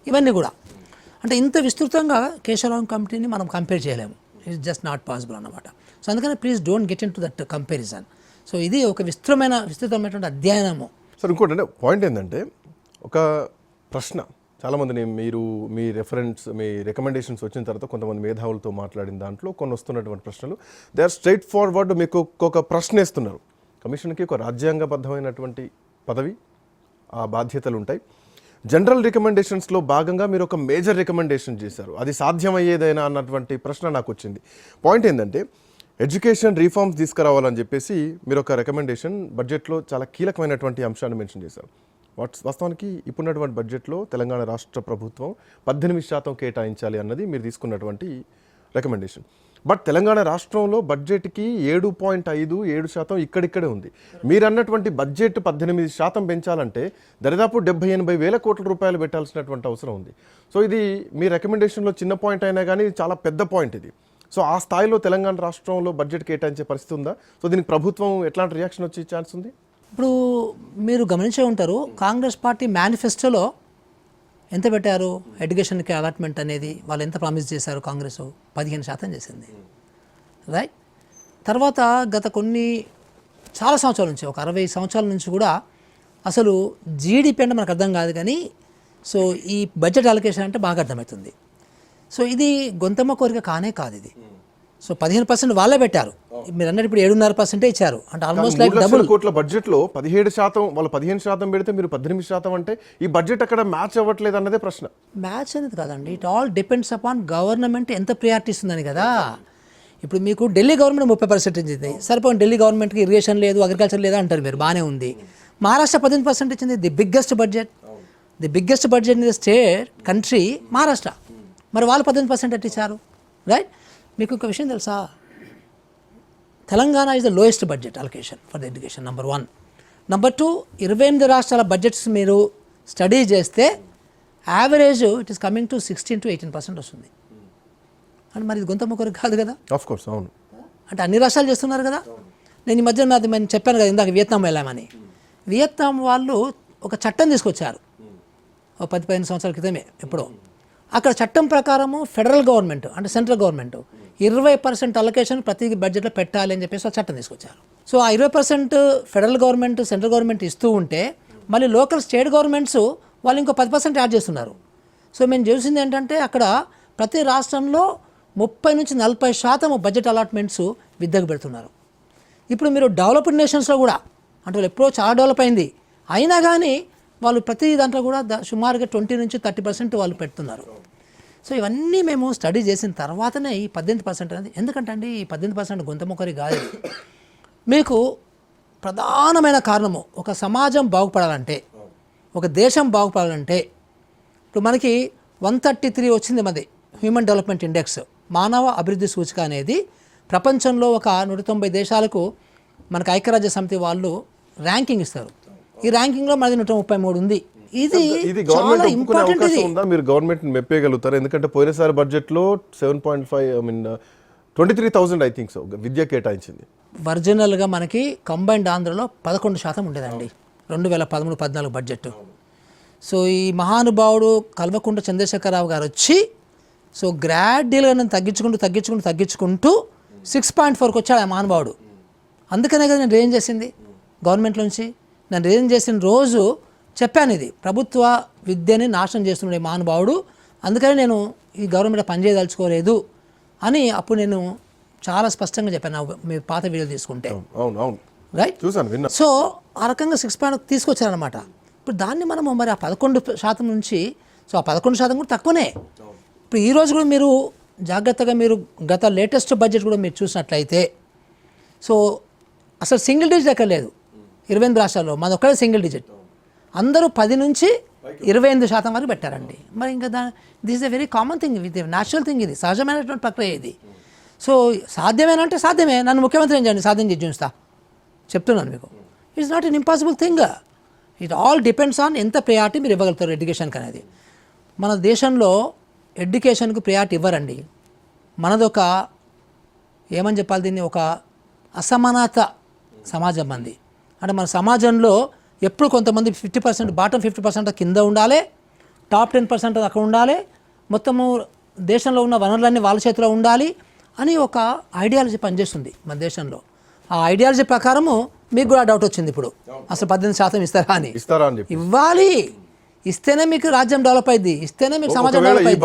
ఇవన్నీ కూడా అంటే ఇంత విస్తృతంగా కేశవరావు కమిటీని మనం కంపేర్ చేయలేము. ఇట్స్ జస్ట్ నాట్ పాసిబుల్ అన్నమాట. సో అందుకని please don't get in to that comparison. So ఇది ఒక విస్తృతమైనటువంటి అధ్యయనము. సార్ ఇంకోటి అంటే పాయింట్ ఏంటంటే ఒక ప్రశ్న చాలామందిని మీ రికమెండేషన్స్ వచ్చిన తర్వాత కొంతమంది మేధావులతో మాట్లాడిన దాంట్లో కొన్ని వస్తున్నటువంటి ప్రశ్నలు దే ఆర్ స్ట్రైట్ ఫార్వర్డ్. మీకు ఒక ప్రశ్న వేస్తున్నారు. కమిషన్కి ఒక రాజ్యాంగబద్ధమైనటువంటి పదవి, ఆ బాధ్యతలు ఉంటాయి. జనరల్ రికమెండేషన్స్లో భాగంగా మీరు ఒక మేజర్ రికమెండేషన్ చేశారు. అది సాధ్యమయ్యేదైనా అన్నటువంటి ప్రశ్న నాకు వచ్చింది. పాయింట్ ఏంటంటే ఎడ్యుకేషన్ రీఫార్మ్స్ తీసుకురావాలని చెప్పేసి మీరు ఒక రికమెండేషన్ బడ్జెట్లో చాలా కీలకమైనటువంటి అంశాన్ని మెన్షన్ చేశారు. వాస్తవానికి ఇప్పుడున్నటువంటి బడ్జెట్లో తెలంగాణ రాష్ట్ర ప్రభుత్వం 18% కేటాయించాలి అన్నది మీరు తీసుకున్నటువంటి రికమెండేషన్. బట్ తెలంగాణ రాష్ట్రంలో బడ్జెట్కి 7.5-7% ఇక్కడిక్కడే ఉంది. మీరు అన్నటువంటి బడ్జెట్ 18% పెంచాలంటే దరిదాపు 70-80 వేల కోట్ల రూపాయలు పెట్టాల్సినటువంటి అవసరం ఉంది. సో ఇది మీ రికమెండేషన్లో చిన్న పాయింట్ అయినా కానీ చాలా పెద్ద పాయింట్ ఇది. సో ఆ స్థాయిలో తెలంగాణ రాష్ట్రంలో బడ్జెట్ కేటాయించే పరిస్థితి ఉందా? సో దీనికి ప్రభుత్వం ఎట్లాంటి రియాక్షన్ వచ్చే ఛాన్స్ ఉంది? ఇప్పుడు మీరు గమనించే ఉంటారు, కాంగ్రెస్ పార్టీ మేనిఫెస్టోలో ఎంత పెట్టారు ఎడ్యుకేషన్కి అలాట్మెంట్ అనేది, వాళ్ళు ఎంత ప్రామిస్ చేశారు? కాంగ్రెస్ 15% చేసింది, రైట్. తర్వాత గత చాలా సంవత్సరాల నుంచి, ఒక 60 సంవత్సరాల నుంచి కూడా అసలు జీడిపి అంటే మనకు అర్థం కాదు, కానీ సో ఈ బడ్జెట్ అలొకేషన్ అంటే బాగా అర్థమవుతుంది. సో ఇది గొంతమ్మ కోరిక కానే కాదు ఇది. సో 15% వాళ్ళే పెట్టారు. మీరు అన్నట్టు ఇప్పుడు 7.5% ఇచ్చారు, అంటే ఆల్మోస్ట్ లైక్ డబుల్. కోట్ల బడ్జెట్లో 17% వాళ్ళు 15% పెడితే మీరు 18% అంటే ఈ బడ్జెట్ అక్కడ మ్యాచ్ అవ్వట్లేదు అన్నదే ప్రశ్న. మ్యాచ్ అనేది కాదండి, it all depends upon government ఎంత ప్రియారిటీ ఇస్తుందని కదా. ఇప్పుడు మీకు ఢిల్లీ గవర్నమెంట్ 30% ఇచ్చింది, సరిపోయింది. ఢిల్లీ గవర్నమెంట్కి ఇరిగేషన్ లేదు, అగ్రికల్చర్ లేదా అంటారు మీరు, బాగానే ఉంది. మహారాష్ట్ర 18% ఇచ్చింది, the biggest budget in the state country Maharashtra. మరి వాళ్ళు 18% ఎట్ ఇచ్చారు, రైట్. మీకు ఒక విషయం తెలుసా, Telangana is the lowest budget allocation for the education, number 1. Number 2, 28 రాష్ట్రాల బడ్జెట్స్ మీరు స్టడీ చేస్తే average it is coming to 16-18% వస్తుంది. అంటే మరి ఇది గొంతమ్మ కోరిక కాదు కదా. ఆఫ్ కోర్స్, అవును. అంటే అన్ని రాష్ట్రాలు చేస్తున్నారు కదా. నేను ఈ మధ్య నేను చెప్పాను కదా ఇందాక, వియత్నాం వెళ్ళామని. వియత్నాం వాళ్ళు ఒక చట్టం తీసుకొచ్చారు 10-15 సంవత్సరాల క్రితమే ఎప్పుడో. అక్కడ చట్టం ప్రకారము ఫెడరల్ గవర్నమెంట్ అంటే సెంట్రల్ గవర్నమెంట్ 20% అలొకేషన్ ప్రతి బడ్జెట్లో పెట్టాలి అని చెప్పేసి ఆ చట్టం తీసుకొచ్చారు. సో ఆ 20% ఫెడరల్ గవర్నమెంట్ సెంట్రల్ గవర్నమెంట్ ఇస్తూ ఉంటే మళ్ళీ లోకల్ స్టేట్ గవర్నమెంట్స్ వాళ్ళు ఇంకో 10% యాడ్ చేస్తున్నారు. సో మేము చూసింది ఏంటంటే అక్కడ ప్రతి రాష్ట్రంలో 30-40% బడ్జెట్ అలాట్మెంట్స్ విద్యకు పెడుతున్నారు. ఇప్పుడు మీరు డెవలప్డ్ నేషన్స్లో కూడా, అంటే వాళ్ళు ఎప్పుడో చాలా డెవలప్ అయింది, అయినా కానీ వాళ్ళు ప్రతి దాంట్లో కూడా సుమారుగా 20-30% వాళ్ళు పెడుతున్నారు. సో ఇవన్నీ మేము స్టడీ చేసిన తర్వాతనే ఈ 18% అనేది. ఎందుకంటే అండి ఈ 18% గొంతమొక్కరి కాదు. మీకు ప్రధానమైన కారణము ఒక సమాజం బాగుపడాలంటే, ఒక దేశం బాగుపడాలంటే, ఇప్పుడు మనకి 133 వచ్చింది మనది హ్యూమన్ డెవలప్మెంట్ ఇండెక్స్, మానవ అభివృద్ధి సూచిక అనేది. ప్రపంచంలో ఒక 190 దేశాలకు మనకు ఐక్యరాజ్య సమితి వాళ్ళు ర్యాంకింగ్ ఇస్తారు. ఈ ర్యాంకింగ్లో మనది 133 ఉంది. ఇది చాలా ఇంపార్టెంట్. మీరు గవర్నమెంట్ మెప్పేయగలుగుతారు, ఎందుకంటే పోయినసారి బడ్జెట్లో 23,000 ఐ థింక్ సో విద్య కేటాయించింది. ఒరిజినల్గా మనకి కంబైన్డ్ ఆంధ్రలో 11% ఉండేదండి 2013-14 బడ్జెట్. సో ఈ మహానుభావుడు కల్వకుంట్ల చంద్రశేఖరరావు గారు వచ్చి సో గ్రాడ్యువల్గా నేను తగ్గించుకుంటూ 6.4కి వచ్చాడు ఆ మహానుభావుడు. అందుకనే కదా నేను రేంజ్ చేసింది గవర్నమెంట్లోంచి. నేను రేంజ్ చేసిన రోజు చెప్పాను, ఇది ప్రభుత్వ విద్యని నాశనం చేస్తున్నాడు ఈ మహానుభావుడు, అందుకని నేను ఈ గవర్నమెంట్ పనిచేయదలుచుకోలేదు అని అప్పుడు నేను చాలా స్పష్టంగా చెప్పాను. మీ పాత వీడియో తీసుకుంటే రైట్. సో ఆ రకంగా 6 తీసుకొచ్చారనమాట. ఇప్పుడు దాన్ని మనము మరి ఆ 11% నుంచి, సో ఆ 11% కూడా తక్కువనే. ఇప్పుడు ఈరోజు కూడా మీరు జాగ్రత్తగా మీరు గత లేటెస్ట్ బడ్జెట్ కూడా మీరు చూసినట్లయితే సో అసలు సింగిల్ డిజిట్ ఎక్కడ లేదు 28 రాష్ట్రాల్లో, మాది ఒక్కడే సింగిల్ డిజిట్. అందరూ 10 నుంచి 28% వరకు పెట్టారండి. మరి ఇంకా this is a very common thing, with natural thing, ఇది సహజమైనటువంటి ప్రక్రియ ఇది. సో సాధ్యమేనంటే సాధ్యమే, నన్ను ముఖ్యమంత్రి ఏం చేయండి సాధ్యం చేసి చూస్తా చెప్తున్నాను మీకు. It's not an impossible thing. It all depends on ఎంత ప్రయారిటీ మీరు ఇవ్వగలుగుతారు ఎడ్యుకేషన్కి అనేది. మన దేశంలో ఎడ్యుకేషన్కు ప్రయారిటీ ఇవ్వరండి. మనదొక ఏమని చెప్పాలి దీన్ని, ఒక అసమానత సమాజం మంది. అంటే మన సమాజంలో ఎప్పుడు కొంతమంది 50% బాటం 50% కింద ఉండాలి, టాప్ 10% అక్కడ ఉండాలి, మొత్తము దేశంలో ఉన్న వనరులన్నీ వాళ్ళ చేతిలో ఉండాలి అని ఒక ఐడియాలజీ పనిచేస్తుంది మన దేశంలో. ఆ ఐడియాలజీ ప్రకారము మీకు కూడా డౌట్ వచ్చింది ఇప్పుడు, అసలు 18% ఇస్తారా అని. ఇస్తారా అని చెప్పి ఇవ్వాలి, ఇస్తేనే మీకు రాజ్యం డెవలప్ అయింది, ఇస్తేనే మీకు సమాజం ఒకవేళ డెవలప్ ఈ అయింది.